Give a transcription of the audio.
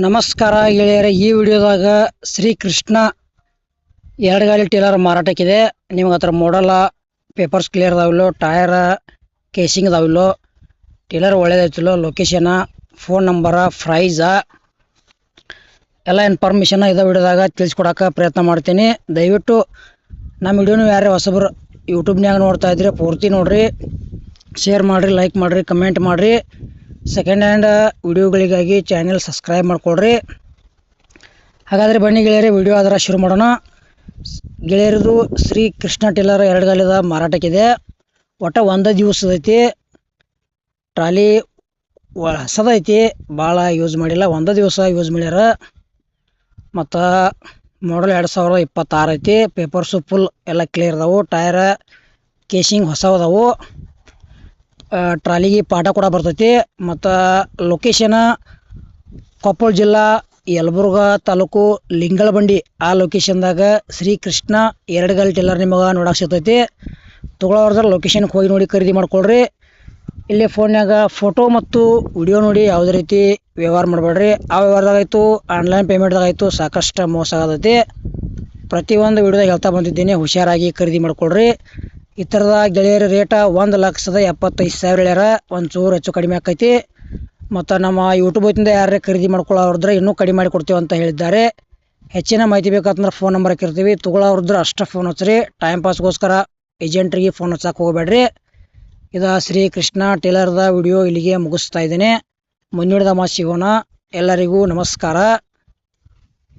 ನಮಸ್ಕಾರ ಗೆಳೆಯರೆ, ಈ ವಿಡಿಯೋದಾಗ ಶ್ರೀ ಕೃಷ್ಣ ಎರಡು ಗಾಲಿ ಟೇಲರ್ ಮಾರಾಟಕ್ಕಿದೆ. ನಿಮ್ಗೆ ಹತ್ರ ಮಾಡಲ್ಲ, ಪೇಪರ್ಸ್ ಕ್ಲಿಯರ್ ಅದಾವಿಲ್ಲೋ, ಟೈರ್ ಕೇಸಿಂಗ್ ಅದಾವಿಲ್ಲೋ, ಟೇಲರ್ ಒಳ್ಳೇದೈತಿಲ್ಲೋ, ಲೊಕೇಶನ್, ಫೋನ್ ನಂಬರ, ಪ್ರೈಸ ಎಲ್ಲ ಇನ್ಫಾರ್ಮೇಷನ್ ಇದೇ ವಿಡಿಯೋದಾಗ ತಿಳಿಸ್ಕೊಡೋಕೆ ಪ್ರಯತ್ನ ಮಾಡ್ತೀನಿ. ದಯವಿಟ್ಟು ನಮ್ಮ ವಿಡಿಯೋನು ಯಾರೇ ಹೊಸಬ್ರು ಯೂಟ್ಯೂಬ್ನಾಗ ನೋಡ್ತಾ ಇದ್ರೆ ಪೂರ್ತಿ ನೋಡ್ರಿ, ಶೇರ್ ಮಾಡಿರಿ, ಲೈಕ್ ಮಾಡಿರಿ, ಕಮೆಂಟ್ ಮಾಡಿರಿ. ಸೆಕೆಂಡ್ ಹ್ಯಾಂಡ್ ವಿಡಿಯೋಗಳಿಗಾಗಿ ಚಾನೆಲ್ ಸಬ್ಸ್ಕ್ರೈಬ್ ಮಾಡ್ಕೊಳ್ರಿ. ಹಾಗಾದರೆ ಬನ್ನಿ ಗೆಳೆಯರೆ, ವಿಡಿಯೋ ಅದರ ಶುರು ಮಾಡೋಣ. ಗೆಳೆಯರದು ಶ್ರೀ ಕೃಷ್ಣ ಟೇಲರ್ ಎರಡು ಗಾಲಿದ ಮಾರಾಟಕ್ಕಿದೆ. ಒಟ್ಟು ಒಂದು ದಿವಸದೈತಿ. ಟ್ರಾಲಿ ಹೊಸದೈತಿ, ಭಾಳ ಯೂಸ್ ಮಾಡಿಲ್ಲ, ಒಂದು ದಿವಸ ಯೂಸ್ ಮಾಡ್ಯಾರ. ಮತ್ತು ಮಾಡಲ್ 2026 ಐತಿ. ಪೇಪರ್ಸು ಫುಲ್ ಎಲ್ಲ ಕ್ಲಿಯರ್ ಅದಾವು. ಟೈರ ಕೇಸಿಂಗ್ ಹೊಸವದಾವು. ಟ್ರಾಲಿಗೆ ಪಾಠ ಕೂಡ ಬರ್ತೈತಿ. ಮತ್ತು ಲೊಕೇಶನ್ ಕೊಪ್ಪಳ ಜಿಲ್ಲಾ ಯಲಬುರ್ಗಾ ತಾಲೂಕು ಲಿಂಗಳಬಂಡಿ, ಆ ಲೊಕೇಶನ್ದಾಗ ಶ್ರೀ ಕೃಷ್ಣ ಎರಡು ಗಾಲಿ ಟೇಲರ್ ನಿಮಗೆ ನೋಡಕ್ಕೆ ಸಿಗ್ತೈತಿ. ತೊಗೊಳೋರ್ದ್ರೆ ಲೊಕೇಶನ್ಗೆ ಹೋಗಿ ನೋಡಿ ಖರೀದಿ ಮಾಡ್ಕೊಳ್ರಿ. ಇಲ್ಲಿ ಫೋನ್ಯಾಗ ಫೋಟೋ ಮತ್ತು ವಿಡಿಯೋ ನೋಡಿ ಯಾವುದೇ ರೀತಿ ವ್ಯವಹಾರ ಮಾಡಬೇಡ್ರಿ. ಆ ವ್ಯವಹಾರದಾಗಾಯ್ತು, ಆನ್ಲೈನ್ ಪೇಮೆಂಟ್ದಾಗಾಯ್ತು ಸಾಕಷ್ಟು ಮೋಸ ಆಗತೈತಿ. ಪ್ರತಿಯೊಂದು ವಿಡಿಯೋದಾಗ ಹೇಳ್ತಾ ಬಂದಿದ್ದೀನಿ, ಹುಷಾರಾಗಿ ಖರೀದಿ ಮಾಡ್ಕೊಳ್ರಿ. ಈ ಥರದ ಗೆಳೆಯರ ರೇಟ 1,75,000 ಹೇಳ್ಯಾರ. ಒಂಚೂರು ಹೆಚ್ಚು ಕಡಿಮೆ ಆಕೈತಿ. ಮತ್ತು ನಮ್ಮ ಯೂಟ್ಯೂಬ್ ವತಿಯಿಂದ ಯಾರೇ ಖರೀದಿ ಮಾಡ್ಕೊಳ್ಳೋರಿದ್ರೆ ಇನ್ನೂ ಕಡಿಮೆ ಮಾಡಿ ಕೊಡ್ತೀವಿ ಅಂತ ಹೇಳಿದ್ದಾರೆ. ಹೆಚ್ಚಿನ ಮಾಹಿತಿ ಬೇಕಂದ್ರೆ ಫೋನ್ ನಂಬರ್ ಹಾಕಿರ್ತೀವಿ. ತೊಗೊಳೋರಿದ್ರೆ ಅಷ್ಟೇ ಫೋನ್ ಹಚ್ಚಿರಿ. ಟೈಮ್ ಪಾಸ್ಗೋಸ್ಕರ ಏಜೆಂಟ್ರಿಗೆ ಫೋನ್ ಹಚ್ಚಕ್ಕೆ ಹೋಗಬೇಡ್ರಿ. ಇದು ಶ್ರೀ ಕೃಷ್ಣ ಟೇಲರ್ದ ವಿಡಿಯೋ ಇಲ್ಲಿಗೆ ಮುಗಿಸ್ತಾ ಇದ್ದೇನೆ. ಮುಂದಿನ ಮಾತು ಸಿಗೋಣ. ಎಲ್ಲರಿಗೂ ನಮಸ್ಕಾರ.